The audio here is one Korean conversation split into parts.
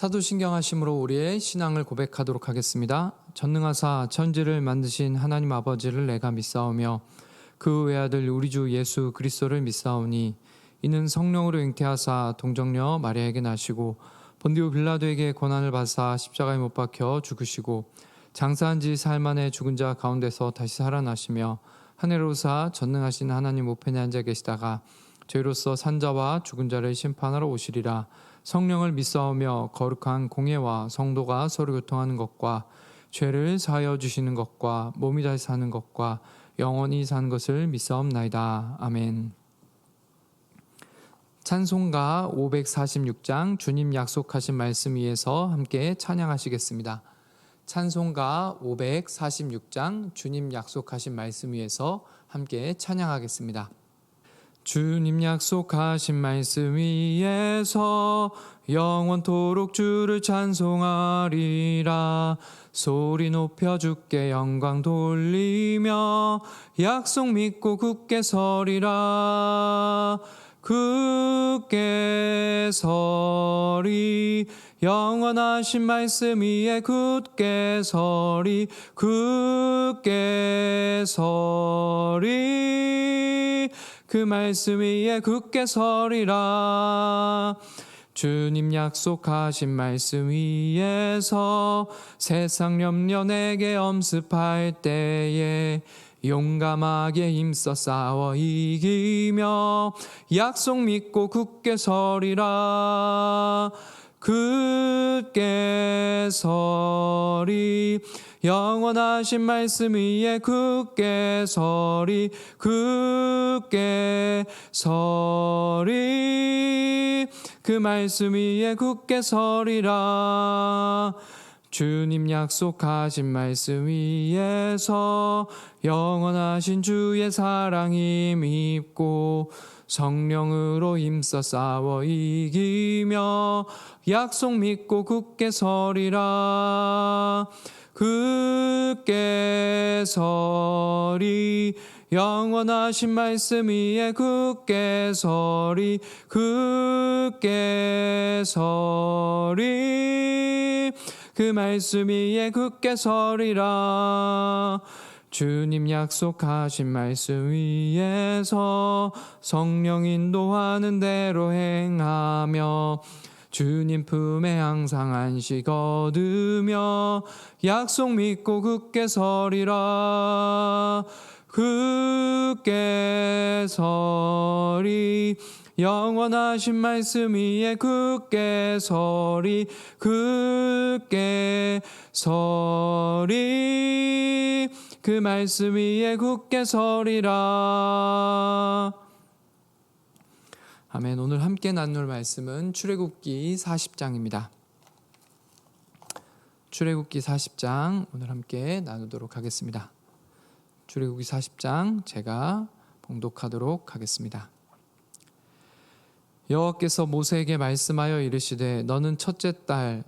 사도신경하심으로 우리의 신앙을 고백하도록 하겠습니다. 전능하사 천지를 만드신 하나님 아버지를 내가 믿사오며 그 외아들 우리 주 예수 그리스도를 믿사오니 이는 성령으로 잉태하사 동정녀 마리아에게 나시고 본디오 빌라도에게 고난을 받사 십자가에 못 박혀 죽으시고 장사한 지 사흘 만에 죽은 자 가운데서 다시 살아나시며 하늘로사 전능하신 하나님 우편에 앉아 계시다가 저희로서 산자와 죽은 자를 심판하러 오시리라. 성령을 믿사오며 거룩한 공예와 성도가 서로 교통하는 것과 죄를 사하여 주시는 것과 몸이 다시 사는 것과 영원히 사는 것을 믿사옵나이다. 아멘. 찬송가 546장 주님 약속하신 말씀 위에서 함께 찬양하시겠습니다. 찬송가 546장 주님 약속하신 말씀 위에서 함께 찬양하겠습니다. 주님 약속하신 말씀 위에서 영원토록 주를 찬송하리라. 소리 높여 주께 영광 돌리며 약속 믿고 굳게 서리라. 굳게 서리 영원하신 말씀 위에 굳게 서리 굳게 서리 그 말씀 위에 굳게 서리라. 주님 약속하신 말씀 위에서 세상 염려 내게 엄습할 때에 용감하게 힘써 싸워 이기며 약속 믿고 굳게 서리라. 굳게 서리 영원하신 말씀 위에 굳게 서리 굳게 서리 그 말씀 위에 굳게 서리라. 주님 약속하신 말씀 위에서 영원하신 주의 사랑 힘입고 성령으로 힘써 싸워 이기며 약속 믿고 굳게 서리라. 굳게 서리 영원하신 말씀 위에 굳게 서리 굳게 서리 그 말씀 위에 굳게 서리라. 주님 약속하신 말씀 위에서 성령 인도하는 대로 행하며 주님 품에 항상 안식 얻으며 약속 믿고 굳게 서리라. 굳게 서리 영원하신 말씀 위에 굳게 서리 굳게 서리 그 말씀 위에 굳게 서리라. 아멘. 오늘 함께 나눌 말씀은 출애굽기 40장입니다. 출애굽기 40장 오늘 함께 나누도록 하겠습니다. 출애굽기 40장 제가 봉독하도록 하겠습니다. 여호와께서 모세에게 말씀하여 이르시되 너는 첫째 달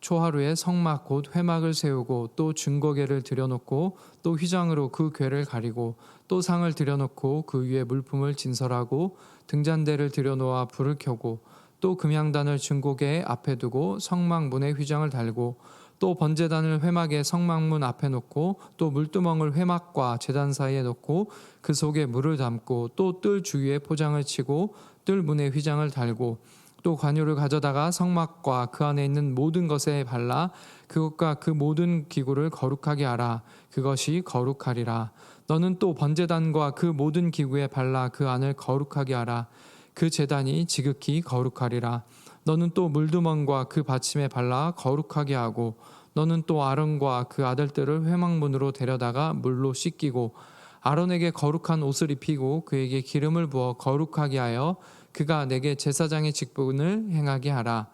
초하루에 성막 곧 회막을 세우고 또 증거궤를 들여놓고 또 휘장으로 그 궤를 가리고 또 상을 들여놓고 그 위에 물품을 진설하고 등잔대를 들여놓아 불을 켜고 또 금향단을 증거궤 앞에 두고 성막 문에 휘장을 달고 또 번제단을 회막의 성막문 앞에 놓고 또 물두멍을 회막과 제단 사이에 놓고 그 속에 물을 담고 또 뜰 주위에 포장을 치고 뜰 문에 휘장을 달고 또 관유를 가져다가 성막과 그 안에 있는 모든 것에 발라 그것과 그 모든 기구를 거룩하게 하라. 그것이 거룩하리라. 너는 또 번제단과 그 모든 기구에 발라 그 안을 거룩하게 하라. 그 제단이 지극히 거룩하리라. 너는 또 물두멍과 그 받침에 발라 거룩하게 하고 너는 또 아론과 그 아들들을 회막문으로 데려다가 물로 씻기고 아론에게 거룩한 옷을 입히고 그에게 기름을 부어 거룩하게 하여 그가 내게 제사장의 직분을 행하게 하라.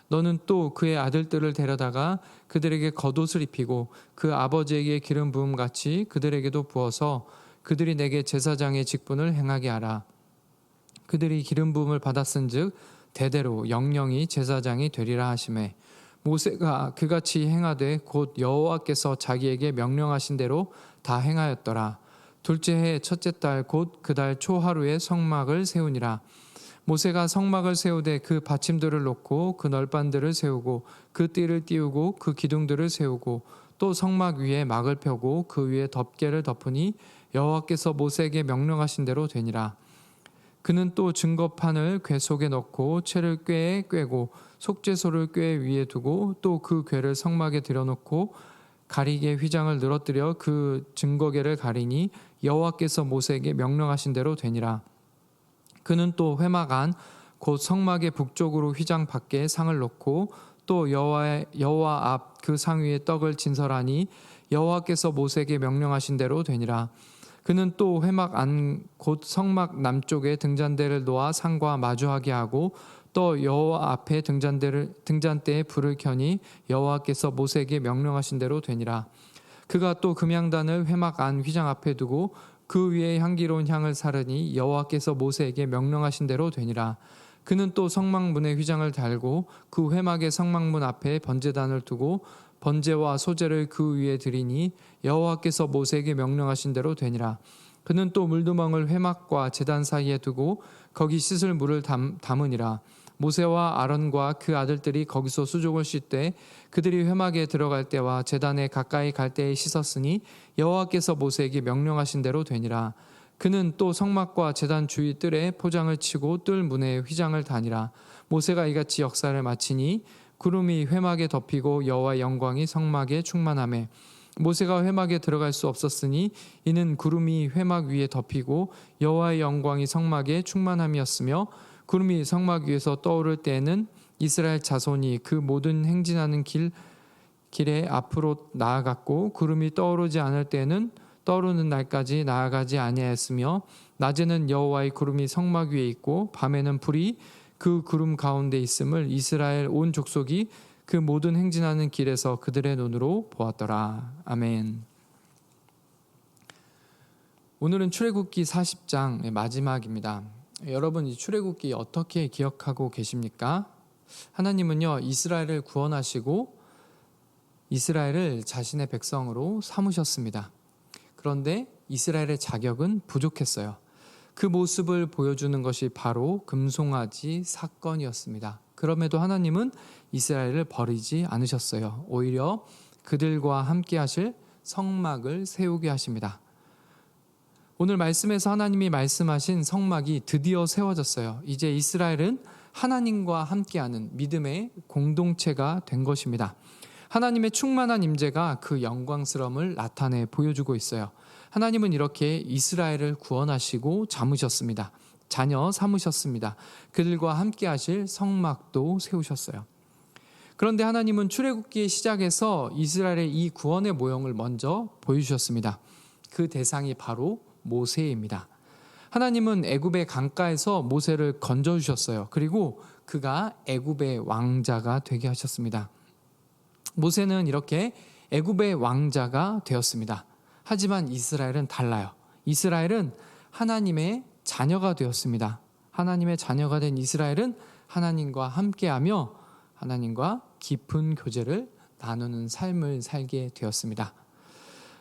너는 또 그의 아들들을 데려다가 그들에게 겉옷을 입히고 그 아버지에게 기름 부음 같이 그들에게도 부어서 그들이 내게 제사장의 직분을 행하게 하라. 그들이 기름 부음을 받았은즉 대대로 영영이 제사장이 되리라 하시매 모세가 그같이 행하되 곧 여호와께서 자기에게 명령하신 대로 다 행하였더라. 둘째 해 첫째 달 곧 그 달 초하루에 성막을 세우니라. 모세가 성막을 세우되 그 받침들을 놓고 그 널판들을 세우고 그 띠를 띄우고 그 기둥들을 세우고 또 성막 위에 막을 펴고 그 위에 덮개를 덮으니 여호와께서 모세에게 명령하신 대로 되니라. 그는 또 증거판을 궤 속에 넣고 채를 궤에 꿰고 속죄소를 궤 위에 두고 또 그 궤를 성막에 들여놓고 가리개 휘장을 늘어뜨려 그 증거궤를 가리니 여호와께서 모세에게 명령하신 대로 되니라. 그는 또 회막 안 곧 성막의 북쪽으로 휘장 밖에 상을 놓고 또 여호와 앞 그 상 위에 떡을 진설하니 여호와께서 모세에게 명령하신 대로 되니라. 그는 또 회막 안 곧 성막 남쪽에 등잔대를 놓아 상과 마주하게 하고 또 여호와 앞에 등잔대에 불을 켜니 여호와께서 모세에게 명령하신 대로 되니라. 그가 또 금향단을 회막 안 휘장 앞에 두고 그 위에 향기로운 향을 사르니 여호와께서 모세에게 명령하신 대로 되니라. 그는 또 성막문에 휘장을 달고 그 회막의 성막문 앞에 번제단을 두고 번제와 소제를 그 위에 드리니 여호와께서 모세에게 명령하신 대로 되니라. 그는 또 물두멍을 회막과 제단 사이에 두고 거기 씻을 물을 담으니라. 모세와 아론과 그 아들들이 거기서 수족을 씻되 그들이 회막에 들어갈 때와 제단에 가까이 갈 때에 씻었으니 여호와께서 모세에게 명령하신 대로 되니라. 그는 또 성막과 제단 주위 뜰에 포장을 치고 뜰 문에 휘장을 다니라. 모세가 이같이 역사를 마치니 구름이 회막에 덮이고 여호와의 영광이 성막에 충만하매 모세가 회막에 들어갈 수 없었으니 이는 구름이 회막 위에 덮이고 여호와의 영광이 성막에 충만함이었으며 구름이 성막 위에서 떠오를 때에는 이스라엘 자손이 그 모든 행진하는 길에 앞으로 나아갔고 구름이 떠오르지 않을 때에는 떠오르는 날까지 나아가지 아니하였으며 낮에는 여호와의 구름이 성막 위에 있고 밤에는 불이 그 구름 가운데 있음을 이스라엘 온 족속이 그 모든 행진하는 길에서 그들의 눈으로 보았더라. 아멘. 오늘은 출애굽기 40장의 마지막입니다. 여러분, 이 출애굽기 어떻게 기억하고 계십니까? 하나님은요, 이스라엘을 구원하시고 이스라엘을 자신의 백성으로 삼으셨습니다. 그런데 이스라엘의 자격은 부족했어요. 그 모습을 보여주는 것이 바로 금송아지 사건이었습니다. 그럼에도 하나님은 이스라엘을 버리지 않으셨어요. 오히려 그들과 함께 하실 성막을 세우게 하십니다. 오늘 말씀에서 하나님이 말씀하신 성막이 드디어 세워졌어요. 이제 이스라엘은 하나님과 함께하는 믿음의 공동체가 된 것입니다. 하나님의 충만한 임재가 그 영광스러움을 나타내 보여주고 있어요. 하나님은 이렇게 이스라엘을 구원하시고 자녀 삼으셨습니다. 그들과 함께 하실 성막도 세우셨어요. 그런데 하나님은 출애굽기의 시작에서 이스라엘의 이 구원의 모형을 먼저 보여주셨습니다. 그 대상이 바로 모세입니다. 하나님은 애굽의 강가에서 모세를 건져주셨어요. 그리고 그가 애굽의 왕자가 되게 하셨습니다. 모세는 이렇게 애굽의 왕자가 되었습니다. 하지만 이스라엘은 달라요. 이스라엘은 하나님의 자녀가 되었습니다. 하나님의 자녀가 된 이스라엘은 하나님과 함께하며 하나님과 깊은 교제를 나누는 삶을 살게 되었습니다.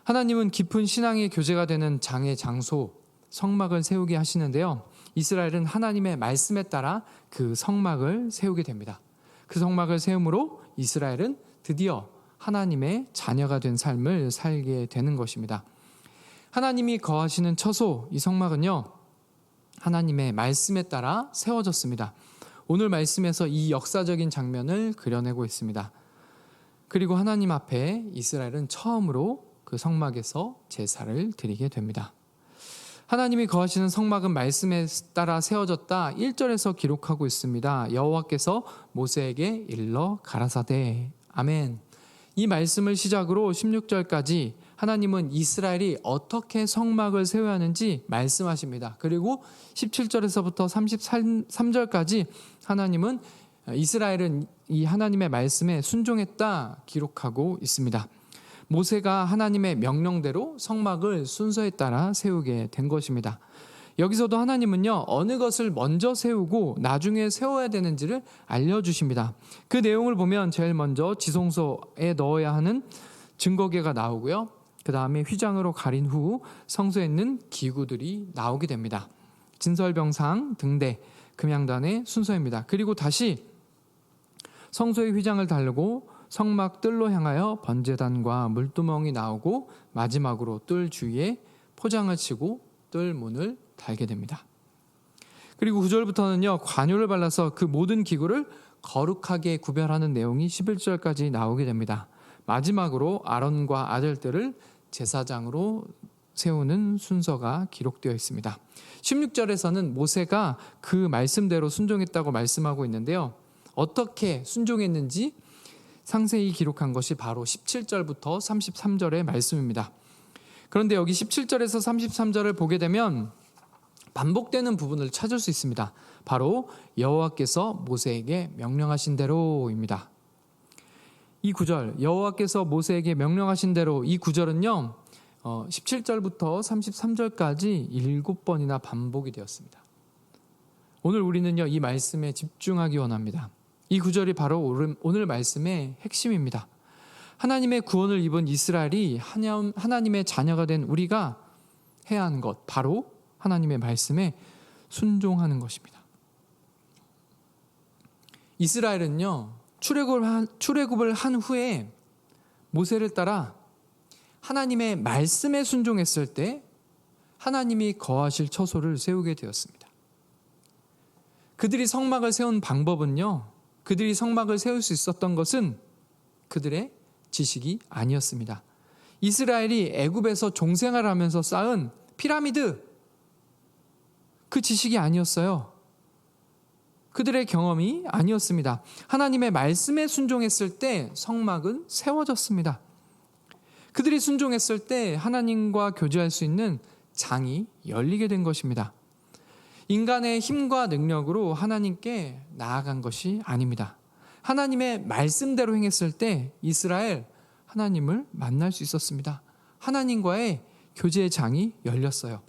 하나님은 깊은 신앙의 교제가 되는 장의 장소, 성막을 세우게 하시는데요. 이스라엘은 하나님의 말씀에 따라 그 성막을 세우게 됩니다. 그 성막을 세움으로 이스라엘은 드디어 하나님의 자녀가 된 삶을 살게 되는 것입니다. 하나님이 거하시는 처소, 이 성막은요, 하나님의 말씀에 따라 세워졌습니다. 오늘 말씀에서 이 역사적인 장면을 그려내고 있습니다. 그리고 하나님 앞에 이스라엘은 처음으로 그 성막에서 제사를 드리게 됩니다. 하나님이 거하시는 성막은 말씀에 따라 세워졌다 1절에서 기록하고 있습니다. 여호와께서 모세에게 일러 가라사대. 아멘. 이 말씀을 시작으로 16절까지 하나님은 이스라엘이 어떻게 성막을 세워야 하는지 말씀하십니다. 그리고 17절에서부터 33절까지 하나님은 이스라엘은 이 하나님의 말씀에 순종했다 기록하고 있습니다. 모세가 하나님의 명령대로 성막을 순서에 따라 세우게 된 것입니다. 여기서도 하나님은요, 어느 것을 먼저 세우고 나중에 세워야 되는지를 알려주십니다. 그 내용을 보면 제일 먼저 지성소에 넣어야 하는 증거궤가 나오고요. 그 다음에 휘장으로 가린 후 성소에 있는 기구들이 나오게 됩니다. 진설병상, 등대, 금양단의 순서입니다. 그리고 다시 성소의 휘장을 달고 성막 뜰로 향하여 번제단과 물두멍이 나오고 마지막으로 뜰 주위에 포장을 치고 뜰 문을 달게 됩니다. 그리고 9절부터는요, 관유를 발라서 그 모든 기구를 거룩하게 구별하는 내용이 11절까지 나오게 됩니다. 마지막으로 아론과 아들들을 제사장으로 세우는 순서가 기록되어 있습니다. 16절에서는 모세가 그 말씀대로 순종했다고 말씀하고 있는데요. 어떻게 순종했는지 상세히 기록한 것이 바로 17절부터 33절의 말씀입니다. 그런데 여기 17절에서 33절을 보게 되면 반복되는 부분을 찾을 수 있습니다. 바로 여호와께서 모세에게 명령하신 대로입니다. 이 구절, 여호와께서 모세에게 명령하신 대로, 이 구절은요 17절부터 33절까지 7번이나 반복이 되었습니다. 오늘 우리는요 이 말씀에 집중하기 원합니다. 이 구절이 바로 오늘 말씀의 핵심입니다. 하나님의 구원을 입은 이스라엘이 하나님의 자녀가 된 우리가 해야 하는 것, 바로 하나님의 말씀에 순종하는 것입니다. 이스라엘은요 출애굽을 한 후에 모세를 따라 하나님의 말씀에 순종했을 때 하나님이 거하실 처소를 세우게 되었습니다. 그들이 성막을 세운 방법은요, 그들이 성막을 세울 수 있었던 것은 그들의 지식이 아니었습니다. 이스라엘이 애굽에서 종생활을 하면서 쌓은 피라미드, 그 지식이 아니었어요. 그들의 경험이 아니었습니다. 하나님의 말씀에 순종했을 때 성막은 세워졌습니다. 그들이 순종했을 때 하나님과 교제할 수 있는 장이 열리게 된 것입니다. 인간의 힘과 능력으로 하나님께 나아간 것이 아닙니다. 하나님의 말씀대로 행했을 때 이스라엘 하나님을 만날 수 있었습니다. 하나님과의 교제의 장이 열렸어요.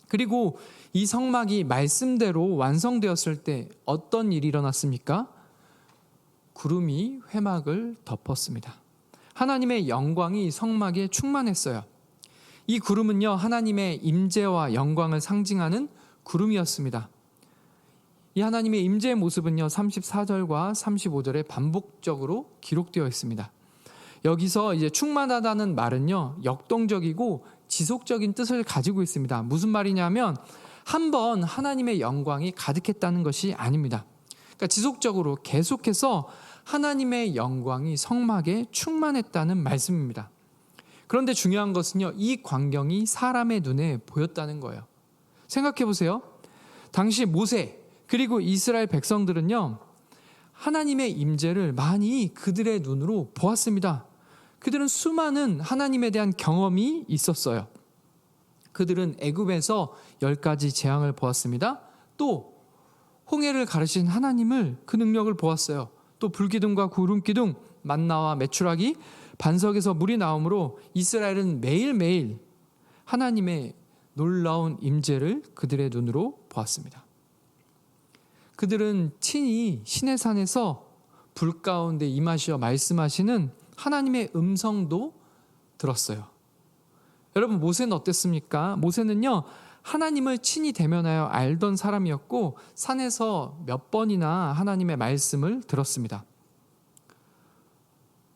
그리고 이 성막이 말씀대로 완성되었을 때 어떤 일이 일어났습니까? 구름이 회막을 덮었습니다. 하나님의 영광이 성막에 충만했어요. 이 구름은요, 하나님의 임재와 영광을 상징하는 구름이었습니다. 이 하나님의 임재의 모습은요 34절과 35절에 반복적으로 기록되어 있습니다. 여기서 이제 충만하다는 말은요 역동적이고 지속적인 뜻을 가지고 있습니다. 무슨 말이냐면 한번 하나님의 영광이 가득했다는 것이 아닙니다. 그러니까 지속적으로 계속해서 하나님의 영광이 성막에 충만했다는 말씀입니다. 그런데 중요한 것은요 이 광경이 사람의 눈에 보였다는 거예요. 생각해 보세요. 당시 모세 그리고 이스라엘 백성들은요 하나님의 임재를 많이 그들의 눈으로 보았습니다. 그들은 수많은 하나님에 대한 경험이 있었어요. 그들은 애굽에서 10가지 재앙을 보았습니다. 또 홍해를 가르신 하나님을, 그 능력을 보았어요. 또 불기둥과 구름기둥, 만나와 메추라기, 반석에서 물이 나오므로 이스라엘은 매일매일 하나님의 놀라운 임재를 그들의 눈으로 보았습니다. 그들은 친히 시내산에서 불 가운데 임하시어 말씀하시는 하나님의 음성도 들었어요. 여러분, 모세는 어땠습니까? 모세는요 하나님을 친히 대면하여 알던 사람이었고 산에서 몇 번이나 하나님의 말씀을 들었습니다.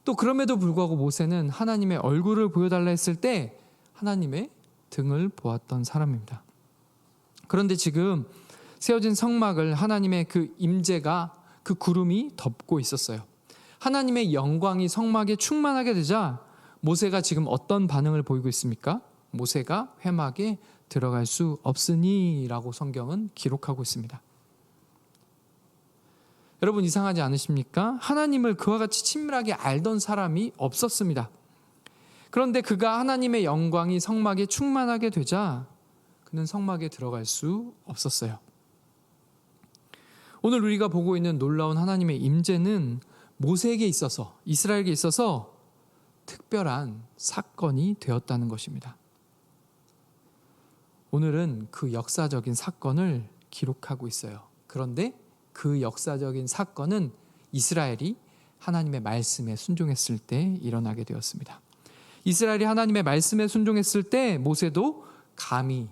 또 그럼에도 불구하고 모세는 하나님의 얼굴을 보여달라 했을 때 하나님의 등을 보았던 사람입니다. 그런데 지금 세워진 성막을 하나님의 그 임재가, 그 구름이 덮고 있었어요. 하나님의 영광이 성막에 충만하게 되자 모세가 지금 어떤 반응을 보이고 있습니까? 모세가 회막에 들어갈 수 없으니 라고 성경은 기록하고 있습니다. 여러분, 이상하지 않으십니까? 하나님을 그와 같이 친밀하게 알던 사람이 없었습니다. 그런데 그가 하나님의 영광이 성막에 충만하게 되자 그는 성막에 들어갈 수 없었어요. 오늘 우리가 보고 있는 놀라운 하나님의 임재는 모세에게 있어서, 이스라엘에게 있어서 특별한 사건이 되었다는 것입니다. 오늘은 그 역사적인 사건을 기록하고 있어요. 그런데 그 역사적인 사건은 이스라엘이 하나님의 말씀에 순종했을 때 일어나게 되었습니다. 이스라엘이 하나님의 말씀에 순종했을 때 모세도 감히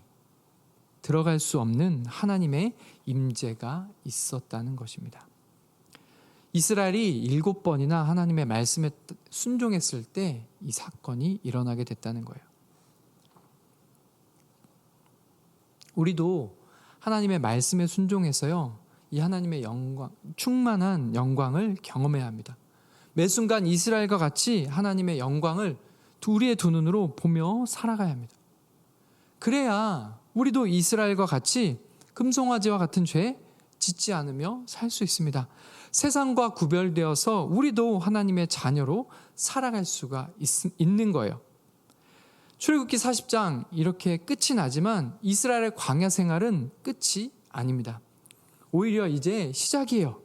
들어갈 수 없는 하나님의 임재가 있었다는 것입니다. 이스라엘이 7번이나 하나님의 말씀에 순종했을 때 이 사건이 일어나게 됐다는 거예요. 우리도 하나님의 말씀에 순종해서요, 이 하나님의 영광, 충만한 영광을 경험해야 합니다. 매 순간 이스라엘과 같이 하나님의 영광을 우리의 두 눈으로 보며 살아가야 합니다. 그래야 우리도 이스라엘과 같이 금송아지와 같은 죄 짓지 않으며 살 수 있습니다. 세상과 구별되어서 우리도 하나님의 자녀로 살아갈 수가 있는 거예요. 출애굽기 40장 이렇게 끝이 나지만 이스라엘의 광야 생활은 끝이 아닙니다. 오히려 이제 시작이에요.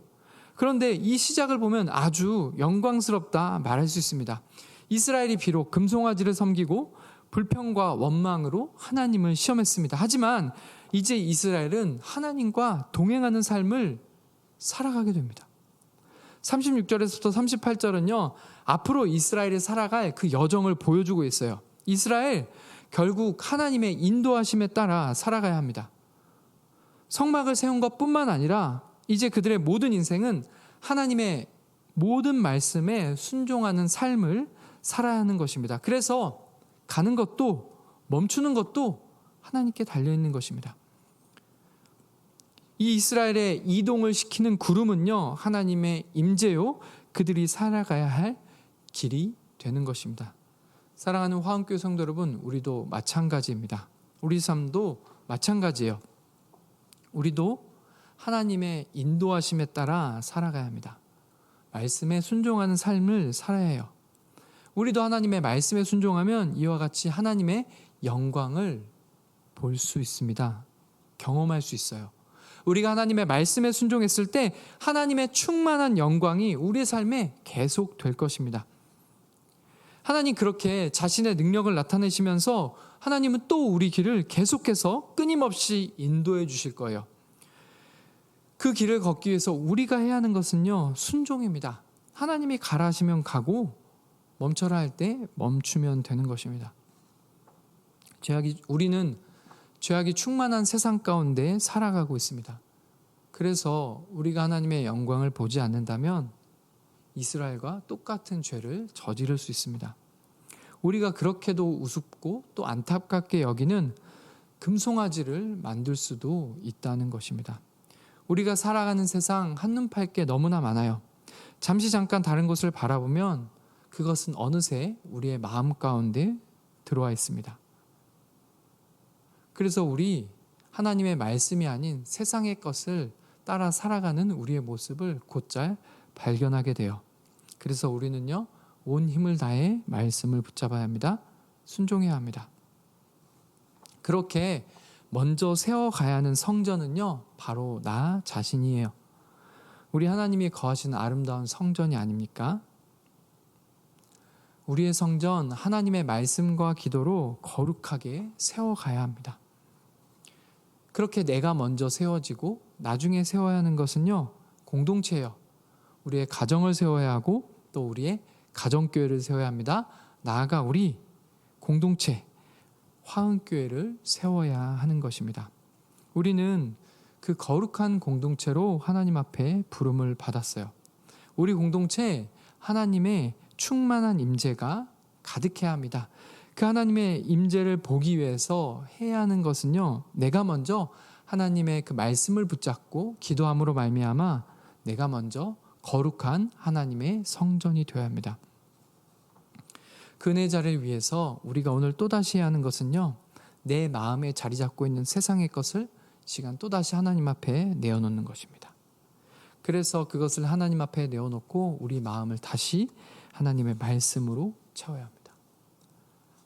그런데 이 시작을 보면 아주 영광스럽다 말할 수 있습니다. 이스라엘이 비록 금송아지를 섬기고 불평과 원망으로 하나님을 시험했습니다. 하지만 이제 이스라엘은 하나님과 동행하는 삶을 살아가게 됩니다. 36절에서부터 38절은요, 앞으로 이스라엘이 살아갈 그 여정을 보여주고 있어요. 이스라엘, 결국 하나님의 인도하심에 따라 살아가야 합니다. 성막을 세운 것뿐만 아니라 이제 그들의 모든 인생은 하나님의 모든 말씀에 순종하는 삶을 살아야 하는 것입니다. 그래서 가는 것도 멈추는 것도 하나님께 달려있는 것입니다. 이 이스라엘의 이동을 시키는 구름은요, 하나님의 임재요, 그들이 살아가야 할 길이 되는 것입니다. 사랑하는 화원교회 성도 여러분, 우리도 마찬가지입니다. 우리 삶도 마찬가지예요. 우리도 하나님의 인도하심에 따라 살아가야 합니다. 말씀에 순종하는 삶을 살아야 해요. 우리도 하나님의 말씀에 순종하면 이와 같이 하나님의 영광을 볼 수 있습니다. 경험할 수 있어요. 우리가 하나님의 말씀에 순종했을 때 하나님의 충만한 영광이 우리의 삶에 계속 될 것입니다. 하나님 그렇게 자신의 능력을 나타내시면서 하나님은 또 우리 길을 계속해서 끊임없이 인도해 주실 거예요. 그 길을 걷기 위해서 우리가 해야 하는 것은요, 순종입니다. 하나님이 가라 하시면 가고 멈춰라 할 때 멈추면 되는 것입니다. 우리는 죄악이 충만한 세상 가운데 살아가고 있습니다. 그래서 우리가 하나님의 영광을 보지 않는다면 이스라엘과 똑같은 죄를 저지를 수 있습니다. 우리가 그렇게도 우습고 또 안타깝게 여기는 금송아지를 만들 수도 있다는 것입니다. 우리가 살아가는 세상 한눈 팔 게 너무나 많아요. 잠시 잠깐 다른 곳을 바라보면 그것은 어느새 우리의 마음 가운데 들어와 있습니다. 그래서 우리 하나님의 말씀이 아닌 세상의 것을 따라 살아가는 우리의 모습을 곧잘 발견하게 돼요. 그래서 우리는요, 온 힘을 다해 말씀을 붙잡아야 합니다. 순종해야 합니다. 그렇게 먼저 세워가야 하는 성전은요, 바로 나 자신이에요. 우리 하나님이 거하시는 아름다운 성전이 아닙니까? 우리의 성전, 하나님의 말씀과 기도로 거룩하게 세워가야 합니다. 그렇게 내가 먼저 세워지고 나중에 세워야 하는 것은요, 공동체예요. 우리의 가정을 세워야 하고 또 우리의 가정교회를 세워야 합니다. 나아가 우리 공동체, 화은교회를 세워야 하는 것입니다. 우리는 그 거룩한 공동체로 하나님 앞에 부름을 받았어요. 우리 공동체 하나님의 충만한 임재가 가득해야 합니다. 그 하나님의 임재를 보기 위해서 해야 하는 것은요, 내가 먼저 하나님의 그 말씀을 붙잡고 기도함으로 말미암아 내가 먼저 거룩한 하나님의 성전이 되어야 합니다. 그 은혜의 자리를 위해서 우리가 오늘 또다시 해야 하는 것은요, 내 마음에 자리 잡고 있는 세상의 것을 시간 또다시 하나님 앞에 내어놓는 것입니다. 그래서 그것을 하나님 앞에 내어놓고 우리 마음을 다시 하나님의 말씀으로 채워야 합니다.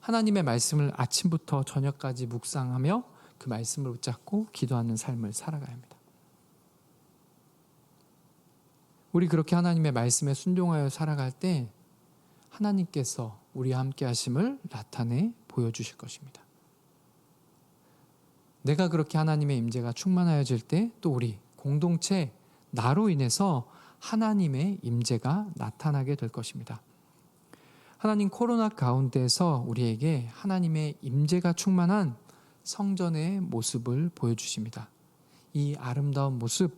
하나님의 말씀을 아침부터 저녁까지 묵상하며 그 말씀을 붙잡고 기도하는 삶을 살아가야 합니다. 우리 그렇게 하나님의 말씀에 순종하여 살아갈 때 하나님께서 우리와 함께 하심을 나타내 보여주실 것입니다. 내가 그렇게 하나님의 임재가 충만하여질 때 또 우리 공동체 나로 인해서 하나님의 임재가 나타나게 될 것입니다. 하나님 코로나 가운데서 우리에게 하나님의 임재가 충만한 성전의 모습을 보여주십니다. 이 아름다운 모습,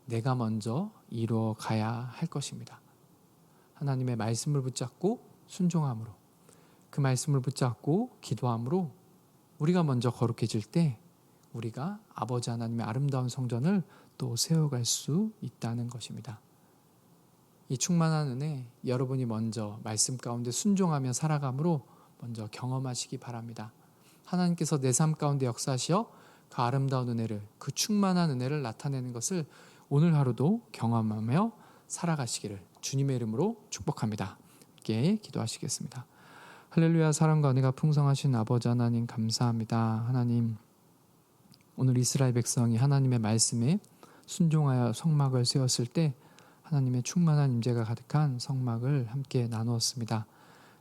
내가 먼저 이루어 가야 할 것입니다. 하나님의 말씀을 붙잡고 순종함으로, 그 말씀을 붙잡고 기도함으로 우리가 먼저 거룩해질 때 우리가 아버지 하나님의 아름다운 성전을 또 세워갈 수 있다는 것입니다. 이 충만한 은혜, 여러분이 먼저 말씀 가운데 순종하며 살아감으로 먼저 경험하시기 바랍니다. 하나님께서 내 삶 가운데 역사하시어 그 아름다운 은혜를, 그 충만한 은혜를 나타내는 것을 오늘 하루도 경험하며 살아가시기를 주님의 이름으로 축복합니다. 함께 기도하시겠습니다. 할렐루야. 사랑과 은혜가 풍성하신 아버지 하나님 감사합니다. 하나님, 오늘 이스라엘 백성이 하나님의 말씀에 순종하여 성막을 세웠을 때 하나님의 충만한 임재가 가득한 성막을 함께 나누었습니다.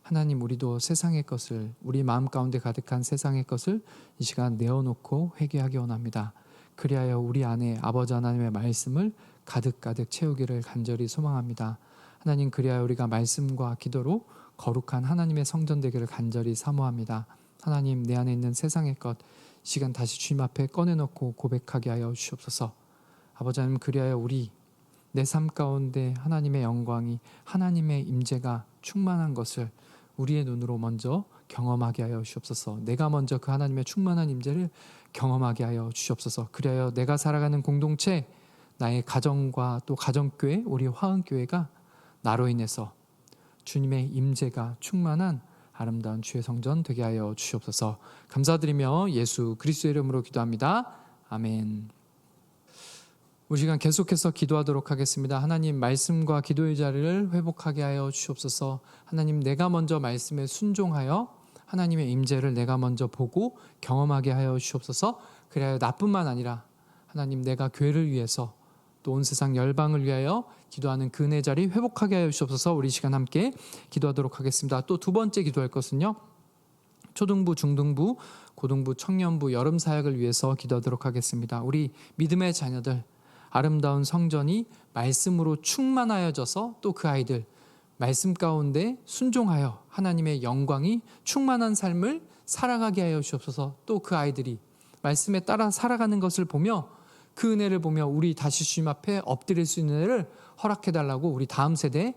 하나님, 우리도 세상의 것을, 우리 마음 가운데 가득한 세상의 것을 이 시간 내어놓고 회개하기 원합니다. 그리하여 우리 안에 아버지 하나님의 말씀을 가득가득 채우기를 간절히 소망합니다. 하나님, 그리하여 우리가 말씀과 기도로 거룩한 하나님의 성전 되기를 간절히 사모합니다. 하나님, 내 안에 있는 세상의 것 시간 다시 주님 앞에 꺼내놓고 고백하게 하여 주시옵소서. 아버지 하나님, 그리하여 우리 내 삶 가운데 하나님의 영광이, 하나님의 임재가 충만한 것을 우리의 눈으로 먼저 경험하게 하여 주시옵소서. 내가 먼저 그 하나님의 충만한 임재를 경험하게 하여 주시옵소서. 그리하여 내가 살아가는 공동체, 나의 가정과 또 가정교회, 우리 화흥교회가 나로 인해서 주님의 임재가 충만한 아름다운 주의 성전 되게 하여 주시옵소서. 감사드리며 예수 그리스도의 이름으로 기도합니다. 아멘. 우리 시간 계속해서 기도하도록 하겠습니다. 하나님, 말씀과 기도의 자리를 회복하게 하여 주시옵소서. 하나님, 내가 먼저 말씀에 순종하여 하나님의 임재를 내가 먼저 보고 경험하게 하여 주시옵소서. 그래야 나뿐만 아니라 하나님, 내가 교회를 위해서 또 온 세상 열방을 위하여 기도하는 그 은혜 자리 회복하게 하여 주시옵소서. 우리 시간 함께 기도하도록 하겠습니다. 또 두 번째 기도할 것은요, 초등부, 중등부, 고등부, 청년부, 여름 사역을 위해서 기도하도록 하겠습니다. 우리 믿음의 자녀들, 아름다운 성전이 말씀으로 충만하여져서 또 그 아이들 말씀 가운데 순종하여 하나님의 영광이 충만한 삶을 살아가게 하여 주옵소서. 또 그 아이들이 말씀에 따라 살아가는 것을 보며 그 은혜를 보며 우리 다시 주님 앞에 엎드릴 수 있는 은혜를 허락해달라고 우리 다음 세대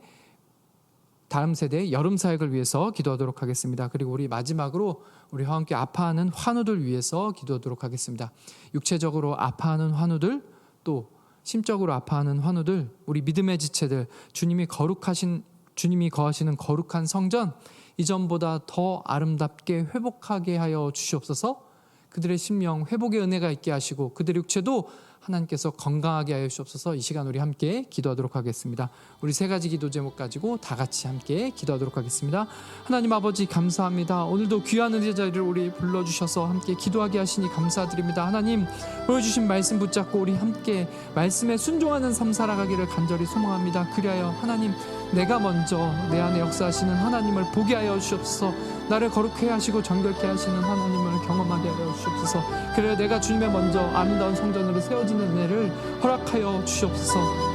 여름 사역을 위해서 기도하도록 하겠습니다. 그리고 우리 마지막으로 우리 함께 아파하는 환우들 위해서 기도하도록 하겠습니다. 육체적으로 아파하는 환우들, 또 심적으로 아파하는 환우들, 우리 믿음의 지체들, 주님이 거하시는 거룩한 성전, 이전보다 더 아름답게 회복하게 하여 주시옵소서. 그들의 심령 회복의 은혜가 있게 하시고 그들의 육체도 하나님께서 건강하게 하여 주시옵소서. 이 시간 우리 함께 기도하도록 하겠습니다. 우리 세 가지 기도 제목 가지고 다 같이 함께 기도하도록 하겠습니다. 하나님 아버지, 감사합니다. 오늘도 귀한 은혜 자리를 우리 불러주셔서 함께 기도하게 하시니 감사드립니다. 하나님, 보여주신 말씀 붙잡고 우리 함께 말씀에 순종하는 삶 살아가기를 간절히 소망합니다. 그리하여 하나님, 내가 먼저 내 안에 역사하시는 하나님을 보게 하여 주시옵소서. 나를 거룩해 하시고 정결케 하시는 하나님을 경험하게 하여 주시옵소서. 그래야 내가 주님의 먼저 아름다운 성전으로 세워지는 은혜를 허락하여 주시옵소서.